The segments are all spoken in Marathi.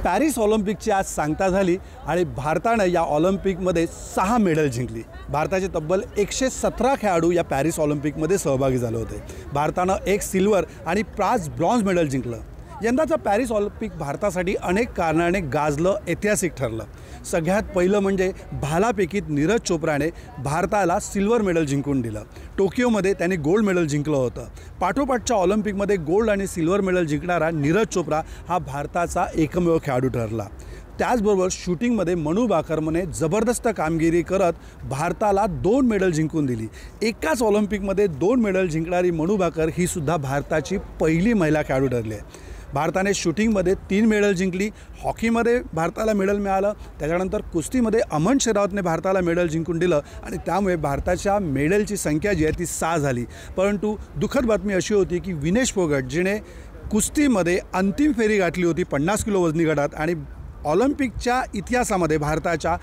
पॅरिस ऑलिम्पिकची आज सांगता झाली आणि भारताने या ऑलिम्पिकमध्ये 6 मेडल जिंकली। भारताचे तब्बल 117 खेळाडू या पॅरिस ऑलिम्पिकमध्ये सहभागी झाले होते। भारताने 1 सिल्वर आणि 5 ब्रॉन्झ मेडल जिंकलं। यंदाचं पॅरिस ऑलिम्पिक भारतासाठी अनेक कारणाने गाजलं, ऐतिहासिक ठरलं। सगळ्यात पहिलं म्हणजे भालाफेकीत नीरज चोप्राने भारताला सिल्वर मेडल जिंकून दिलं। टोकियोमध्ये त्याने गोल्ड मेडल जिंकलं होतं। पाठोपाठच्या ऑलिम्पिकमध्ये गोल्ड आणि सिल्वर मेडल जिंकणारा नीरज चोप्रा हा भारताचा एकमेव खेळाडू ठरला। त्याचबरोबर शूटिंगमध्ये मनू भाकरने जबरदस्त कामगिरी करत भारताला 2 मेडल जिंकून दिली। एकाच ऑलिम्पिकमध्ये 2 मेडल जिंकणारी मनू भाकर ही सुद्धा भारताची पहिली महिला खेळाडू ठरली आहे। भारताने शूटिंगमध्ये 3 मेडल जिंकली। हॉकीमध्ये भारताला मेडल मिळालं। त्याच्यानंतर कुस्तीमध्ये अमन शेरावतने भारताला मेडल जिंकून दिलं आणि त्यामुळे भारताच्या मेडलची संख्या जी आहे ती 6 झाली। परंतु दुःखद बातमी अशी होती की विनेश फोगट जिने कुस्तीमध्ये अंतिम फेरी गाठली होती 50 किलो वजनी गटात आणि ऑलिम्पिकच्या इतिहासामध्ये भारताच्या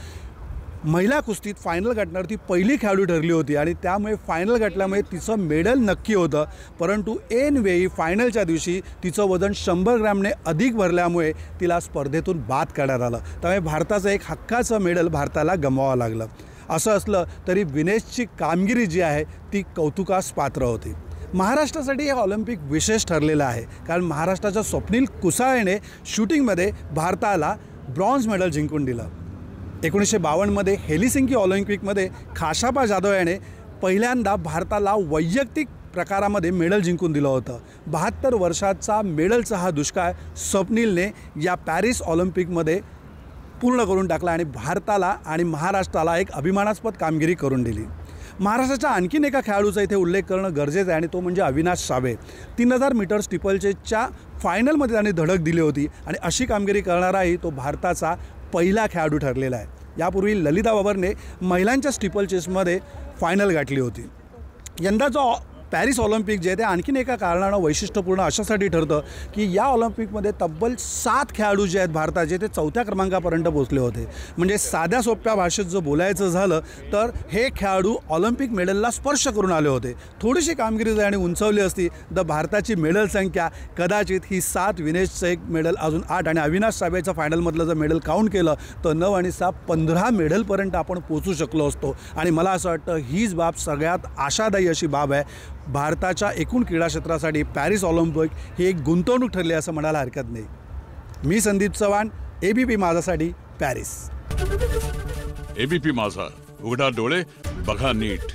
महिला कुस्तीत फायनल गाठणारी ती पहिली खेळाडू ठरली होती आणि त्यामुळे फायनल गाठल्यामुळे तिचं मेडल नक्की होतं। परंतु ऐनवेळी फायनलच्या दिवशी तिचं वजन 100 ग्रॅमने अधिक भरल्यामुळे तिला स्पर्धेतून बाद करण्यात आलं। त्यामुळे भारताचं एक हक्काचं मेडल भारताला गमवावं लागलं। असं असलं तरी विनेशची कामगिरी जी आहे ती कौतुकास पात्र होती। महाराष्ट्रासाठी हे ऑलिम्पिक विशेष ठरलेलं आहे कारण महाराष्ट्राच्या स्वप्नील कुसाळेने शूटिंगमध्ये भारताला ब्रॉन्झ मेडल जिंकून दिलं। 1952मध्ये हेलिसिंकी ऑलिम्पिकमध्ये खाशाबा जाधव याने पहिल्यांदा भारताला वैयक्तिक प्रकारामध्ये मेडल जिंकून दिलं होतं। 72 वर्षाचा मेडलचा हा दुष्काळ स्वप्नीलने या पॅरिस ऑलिम्पिकमध्ये पूर्ण करून टाकला आणि भारताला आणि महाराष्ट्राला एक अभिमानास्पद कामगिरी करून दिली। महाराष्ट्राच्या आणखीन एका खेळाडूचा इथे उल्लेख करणं गरजेचं आहे आणि तो म्हणजे अविनाश सावे। 3000 मीटर स्टीपलचेसच्या फायनलमध्ये त्याने धडक दिली होती आणि अशी कामगिरी करणाराही तो भारताचा पहिला खेळाडू ठरलेला आहे। यापूर्वी ललिता बाबरने महिलांच्या स्टीपलचेसमध्ये फायनल गाठली होती। यंदाचा पॅरिस ऑलिम्पिक जे आहे ते आणखीन एका कारणानं वैशिष्ट्यपूर्ण अशासाठी ठरतं की या ऑलिम्पिकमध्ये तब्बल 7 खेळाडू जे आहेत भारताचे ते 4थ्या क्रमांकापर्यंत पोहोचले होते। म्हणजे साध्या सोप्या भाषेत जर बोलायचं झालं तर हे खेळाडू ऑलिम्पिक मेडलला स्पर्श करून आले होते। थोडीशी कामगिरी जर आणि उंचावली असती तर भारताची मेडल संख्या कदाचित ही 7, विनेशचं 1 मेडल, अजून 8 आणि अविनाश सावेचं फायनलमधलं जर मेडल काउंट केलं तर 9 आणि 6 15 मेडलपर्यंत आपण पोहोचू शकलो असतो। आणि मला असं वाटतं हीच बाब सगळ्यात आशादायी अशी बाब आहे। भारताच्या एकूण क्रीडा क्षेत्रासाठी पॅरिस ऑलिम्पिक ही एक गुंतवणूक ठरली असं म्हणायला हरकत नाही। मी संदीप चव्हाण, एबीपी माझासाठी पॅरिस। एबीपी माझा, उघडा डोळे बघा नीट।